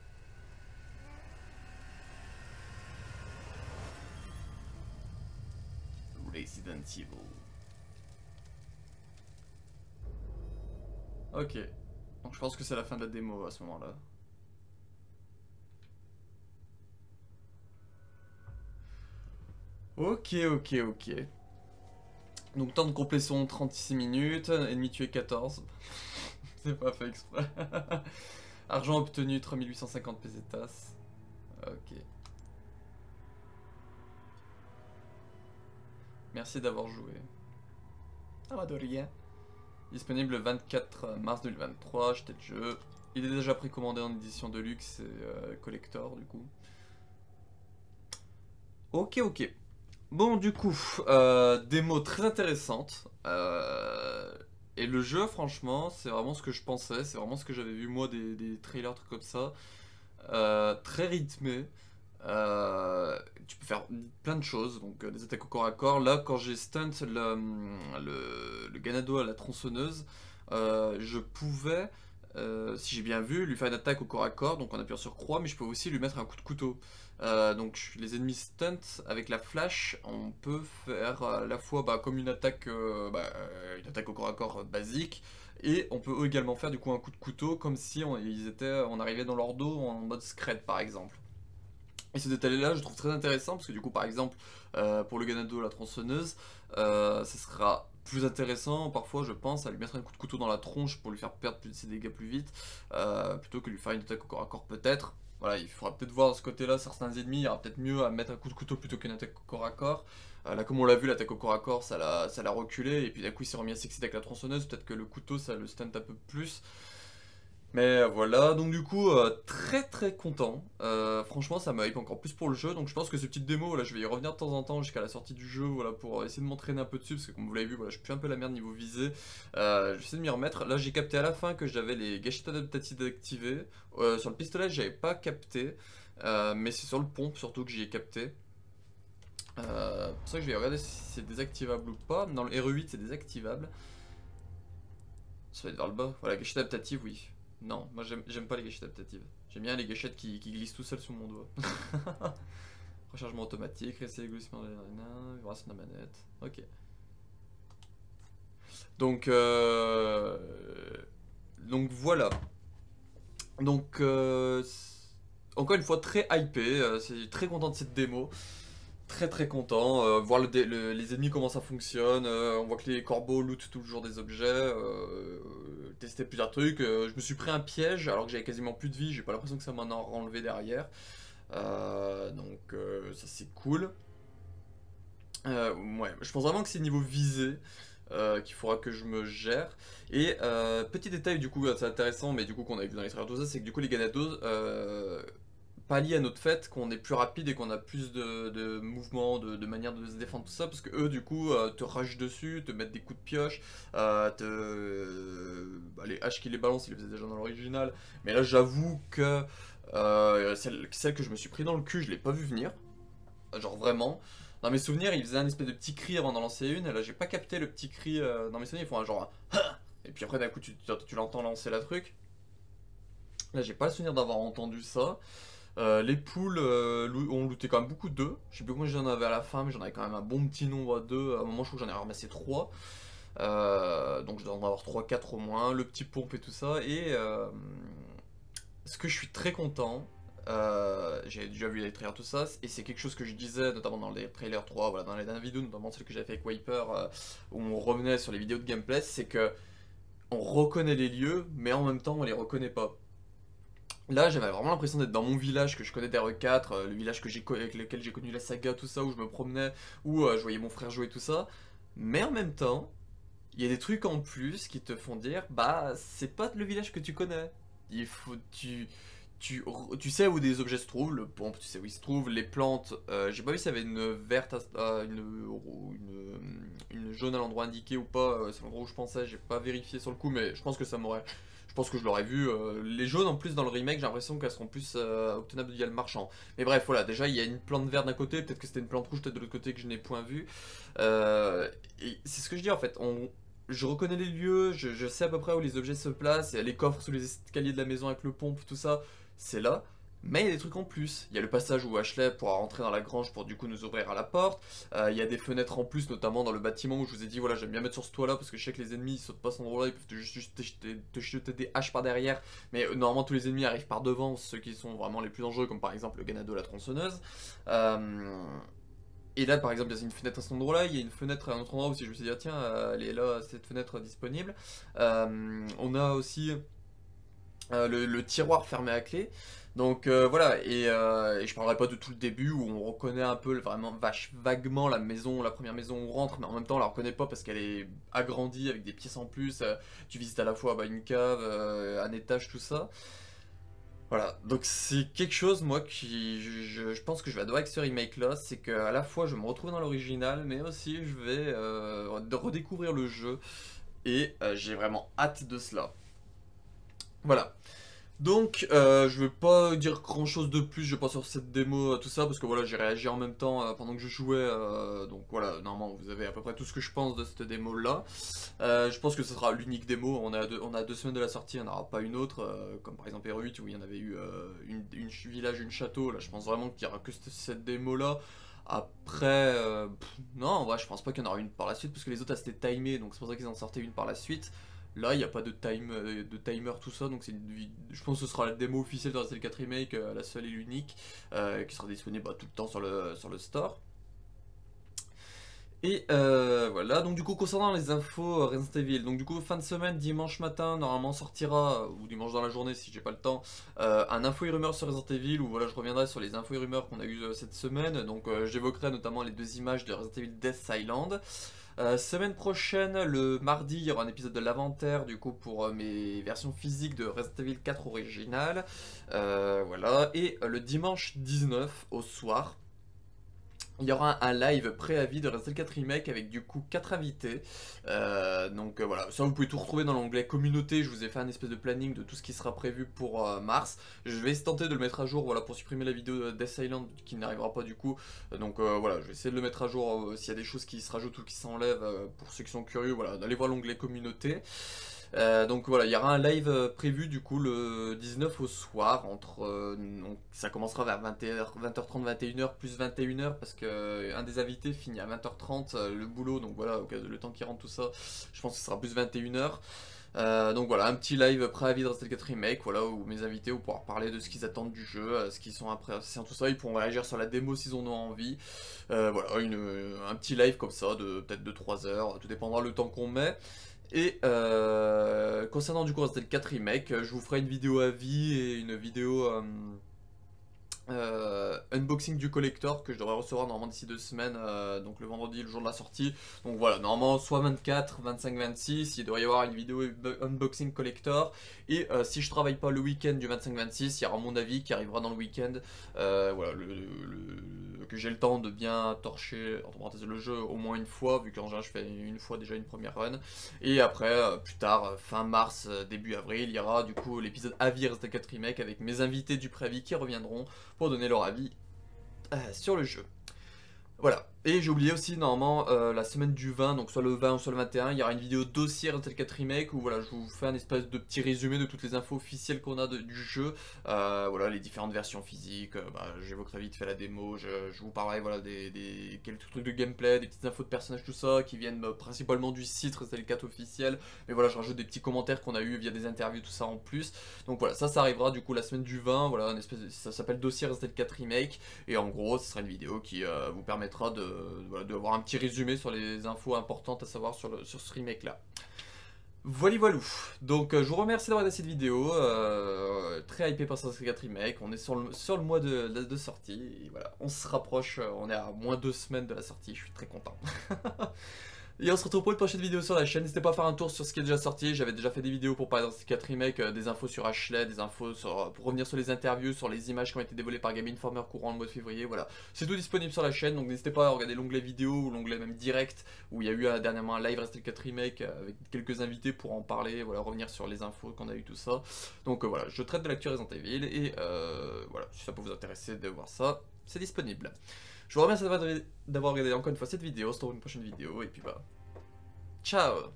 Resident Evil. Ok. Donc je pense que c'est la fin de la démo à ce moment-là. Ok. Donc temps de complétion 36 minutes, ennemi tué 14. C'est pas fait exprès. Argent obtenu 3850 pesetas. Ok. Merci d'avoir joué. Ah bah de rien. Disponible le 24 mars 2023, achetez le jeu. Il est déjà précommandé en édition de luxe et collector du coup. Ok. Bon du coup, démo très intéressante. Et le jeu franchement, c'est vraiment ce que je pensais, c'est vraiment ce que j'avais vu moi des trailers, trucs comme ça. Très rythmé. Tu peux faire plein de choses, donc des attaques au corps à corps. Là, quand j'ai stunt le Ganado à la tronçonneuse, je pouvais si j'ai bien vu, lui faire une attaque au corps à corps, donc en appuyant sur croix, mais je peux aussi lui mettre un coup de couteau. Donc les ennemis stunt avec la flash, on peut faire à la fois comme une attaque au corps à corps basique, et on peut également faire du coup un coup de couteau comme si on arrivait dans leur dos en mode scred par exemple. Et ce détail-là, je trouve très intéressant parce que du coup, par exemple, pour le Ganado, la tronçonneuse, ce sera plus intéressant parfois, je pense, à lui mettre un coup de couteau dans la tronche pour lui faire perdre ses dégâts plus vite, plutôt que lui faire une attaque au corps à corps peut-être. Voilà, il faudra peut-être voir de ce côté-là certains ennemis, il y aura peut-être mieux à mettre un coup de couteau plutôt qu'une attaque au corps à corps. Là, comme on l'a vu, l'attaque au corps à corps, ça l'a reculé, et puis d'un coup, il s'est remis à s'exciter avec la tronçonneuse, peut-être que le couteau, ça le stunt un peu plus. Mais voilà, donc du coup, très très content. Franchement, ça me hype encore plus pour le jeu. Donc je pense que ce petit démo, voilà, je vais y revenir de temps en temps jusqu'à la sortie du jeu, voilà, pour essayer de m'entraîner un peu dessus. Parce que comme vous l'avez vu, voilà, je suis un peu la merde niveau visée. J'essaie de m'y remettre. Là, j'ai capté à la fin que j'avais les gâchettes adaptatives activées. Sur le pistolet, j'avais pas capté. Mais c'est sur le pompe surtout que j'y ai capté. C'est pour ça que je vais regarder si c'est désactivable ou pas. Dans le RE8, c'est désactivable. Ça va être vers le bas. Voilà, gâchette adaptative, oui. Non, moi j'aime pas les gâchettes adaptatives. J'aime bien les gâchettes qui glissent tout seul sous mon doigt. Rechargement automatique, rester glissement de la vibration de la manette. Ok. Donc voilà. Donc encore une fois très hypé, c'est très content de cette démo. Très très content, voir les ennemis comment ça fonctionne, on voit que les corbeaux lootent toujours des objets, tester plusieurs trucs, je me suis pris un piège alors que j'avais quasiment plus de vie, j'ai pas l'impression que ça m'en a enlevé derrière, donc ça c'est cool. Ouais, je pense vraiment que c'est niveau visé qu'il faudra que je me gère. Et petit détail du coup, c'est intéressant, mais du coup qu'on avait vu dans les trailers tout ça, c'est que du coup les Ganados pallie à notre fait qu'on est plus rapide et qu'on a plus de mouvements, de manière de se défendre, tout ça, parce que eux, du coup, te rushent dessus, te mettent des coups de pioche, les haches qui les balancent, ils les faisaient déjà dans l'original, mais là, j'avoue que celle que je me suis pris dans le cul, je l'ai pas vu venir, genre vraiment. Dans mes souvenirs, ils faisaient un espèce de petit cri avant d'en lancer une, et là, j'ai pas capté le petit cri dans mes souvenirs, ils font un genre et puis après, d'un coup, tu l'entends lancer la truc. Là, j'ai pas le souvenir d'avoir entendu ça. Les poules ont looté quand même beaucoup d'œufs. Je sais plus combien j'en avais à la fin, mais j'en avais quand même un bon petit nombre d'œufs. À un moment, je crois que j'en ai ramassé 3. Donc je dois en avoir 3-4 au moins. Le petit pompe et tout ça. Et ce que je suis très content, j'ai déjà vu les trailers, tout ça. Et c'est quelque chose que je disais, notamment dans les trailers 3, voilà, dans les dernières vidéos, notamment celle que j'avais fait avec Wiper, où on revenait sur les vidéos de gameplay. C'est que on reconnaît les lieux, mais en même temps, on les reconnaît pas. Là, j'avais vraiment l'impression d'être dans mon village que je connais d'RE4, le village avec lequel j'ai connu la saga, tout ça, où je me promenais, où je voyais mon frère jouer, tout ça. Mais en même temps, il y a des trucs en plus qui te font dire, bah, c'est pas le village que tu connais. Il faut, tu sais où des objets se trouvent, le pompe, tu sais où il se trouve, les plantes. J'ai pas vu s'il y avait une verte, une jaune à l'endroit indiqué ou pas. C'est l'endroit où je pensais, j'ai pas vérifié sur le coup, mais je pense que ça m'aurait. Je pense que je l'aurais vu. Les jaunes en plus dans le remake, j'ai l'impression qu'elles seront plus obtenables via le marchand. Mais bref, voilà, déjà il y a une plante verte d'un côté, peut-être que c'était une plante rouge, peut-être de l'autre côté que je n'ai point vu. Et c'est ce que je dis en fait. Je reconnais les lieux, je sais à peu près où les objets se placent, les coffres sous les escaliers de la maison avec le pompe, tout ça, c'est là. Mais il y a des trucs en plus. Il y a le passage où Ashley pourra rentrer dans la grange pour du coup nous ouvrir à la porte. Il y a des fenêtres en plus, notamment dans le bâtiment où je vous ai dit, voilà, j'aime bien mettre sur ce toit là parce que je sais que les ennemis ils sautent pas à cet endroit là, ils peuvent juste te jeter des haches par derrière. Mais normalement tous les ennemis arrivent par devant, ceux qui sont vraiment les plus dangereux, comme par exemple le Ganado, la tronçonneuse. Et là, par exemple, il y a une fenêtre à cet endroit-là, il y a une fenêtre à un autre endroit aussi. Je me suis dit, ah, tiens, elle est là, cette fenêtre disponible. On a aussi le tiroir fermé à clé. Donc voilà, et je parlerai pas de tout le début où on reconnaît un peu vraiment vaguement la maison, la première maison où on rentre, mais en même temps on la reconnaît pas parce qu'elle est agrandie avec des pièces en plus. Tu visites à la fois une cave, un étage, tout ça. Voilà, donc c'est quelque chose, moi, qui je pense que je vais adorer avec ce remake là, c'est qu'à la fois je vais me retrouve dans l'original, mais aussi je vais redécouvrir le jeu, et j'ai vraiment hâte de cela. Voilà. Donc, je vais pas dire grand chose de plus, je vais pas sur cette démo, tout ça, parce que voilà, j'ai réagi en même temps pendant que je jouais, donc voilà, normalement vous avez à peu près tout ce que je pense de cette démo là. Je pense que ce sera l'unique démo, on a 2 semaines de la sortie, on n'aura pas une autre, comme par exemple Hero 8 où il y en avait eu une village, une château, là je pense vraiment qu'il y aura que cette démo là. Après, non, en vrai, je pense pas qu'il y en aura une par la suite, parce que les autres, c'était timé, donc c'est pour ça qu'ils en sortaient une par la suite. Là, il n'y a pas de timer, tout ça, donc je pense que ce sera la démo officielle de Resident Evil 4 Remake, la seule et l'unique, qui sera disponible tout le temps sur le store. Et voilà, donc du coup concernant les infos Resident Evil, donc du coup fin de semaine, dimanche matin, normalement sortira, ou dimanche dans la journée si j'ai pas le temps, un info et rumeur sur Resident Evil, où voilà je reviendrai sur les infos et rumeurs qu'on a eu cette semaine, donc j'évoquerai notamment les 2 images de Resident Evil Death Island. Semaine prochaine, le mardi, il y aura un épisode de l'inventaire du coup pour mes versions physiques de Resident Evil 4 original. Voilà, et le dimanche 19 au soir, il y aura un live préavis de Resident Evil 4 Remake avec du coup 4 invités. Donc voilà, ça vous pouvez tout retrouver dans l'onglet communauté. Je vous ai fait un espèce de planning de tout ce qui sera prévu pour mars. Je vais tenter de le mettre à jour, voilà, pour supprimer la vidéo Death Island qui n'arrivera pas du coup. Donc voilà, je vais essayer de le mettre à jour s'il y a des choses qui se rajoutent ou qui s'enlèvent. Pour ceux qui sont curieux, voilà, allez voir l'onglet communauté. Donc voilà, il y aura un live prévu du coup le 19 au soir, donc ça commencera vers 20h30, 21h plus 21h parce que un des invités finit à 20h30 le boulot, donc voilà, le temps qu'il rentre tout ça, je pense que ce sera plus 21h. Donc voilà, un petit live préavis de Resident Evil 4 Remake, voilà, où mes invités vont pouvoir parler de ce qu'ils attendent du jeu, ce qu'ils sont appréciés, tout ça, ils pourront réagir sur la démo s'ils en ont envie. Voilà, un petit live comme ça, de peut-être de 3 heures, tout dépendra le temps qu'on met. Et concernant du coup Resident Evil 4 Remake, je vous ferai une vidéo avis et une vidéo unboxing du collector que je devrais recevoir normalement d'ici 2 semaines, donc le vendredi, le jour de la sortie. Donc voilà, normalement soit 24, 25, 26, il devrait y avoir une vidéo unboxing collector. Et si je travaille pas le week-end du 25-26, il y aura mon avis qui arrivera dans le week-end. Voilà, que j'ai le temps de bien torcher, entre parenthèses, le jeu au moins une fois, vu qu'en général je fais une fois déjà une première run. Et après, plus tard, fin mars, début avril, il y aura du coup l'épisode avis Resident Evil 4 Remake avec mes invités du préavis qui reviendront pour donner leur avis sur le jeu. Voilà. Et j'ai oublié aussi, normalement, la semaine du 20, donc soit le 20 ou soit le 21, il y aura une vidéo dossier Resident Evil 4 Remake où voilà, je vous fais un espèce de petit résumé de toutes les infos officielles qu'on a du jeu. Voilà, les différentes versions physiques, j'évoquerai vite fait la démo, je vous parlerai voilà, quelques trucs de gameplay, des petites infos de personnages, tout ça, qui viennent principalement du site Resident Evil 4 officiel. Mais voilà, je rajoute des petits commentaires qu'on a eu via des interviews, tout ça en plus. Donc voilà, ça arrivera du coup la semaine du 20, voilà, ça s'appelle dossier Resident Evil 4 Remake. Et en gros, ce sera une vidéo qui vous permettra d'avoir un petit résumé sur les infos importantes à savoir sur ce remake là. Voilà voilou. Donc je vous remercie d'avoir regardé cette vidéo, très hypé par ce 4 Remake, on est sur le mois de sortie, et voilà, on se rapproche, on est à moins 2 semaines de la sortie, je suis très content. Et on se retrouve pour une prochaine vidéo sur la chaîne. N'hésitez pas à faire un tour sur ce qui est déjà sorti. J'avais déjà fait des vidéos pour parler dans ces 4 remakes, des infos sur Ashley, des infos pour revenir sur les interviews, sur les images qui ont été dévoilées par Game Informer courant le mois de février. Voilà, c'est tout disponible sur la chaîne. Donc n'hésitez pas à regarder l'onglet vidéo ou l'onglet même direct où il y a eu dernièrement un live Resident Evil 4 Remake avec quelques invités pour en parler. Voilà, revenir sur les infos qu'on a eu, tout ça. Donc voilà, je traite de l'actu Resident Evil et voilà, si ça peut vous intéresser de voir ça, c'est disponible. Je vous remercie d'avoir regardé encore une fois cette vidéo. On se retrouve pour une prochaine vidéo et puis bah. Ciao!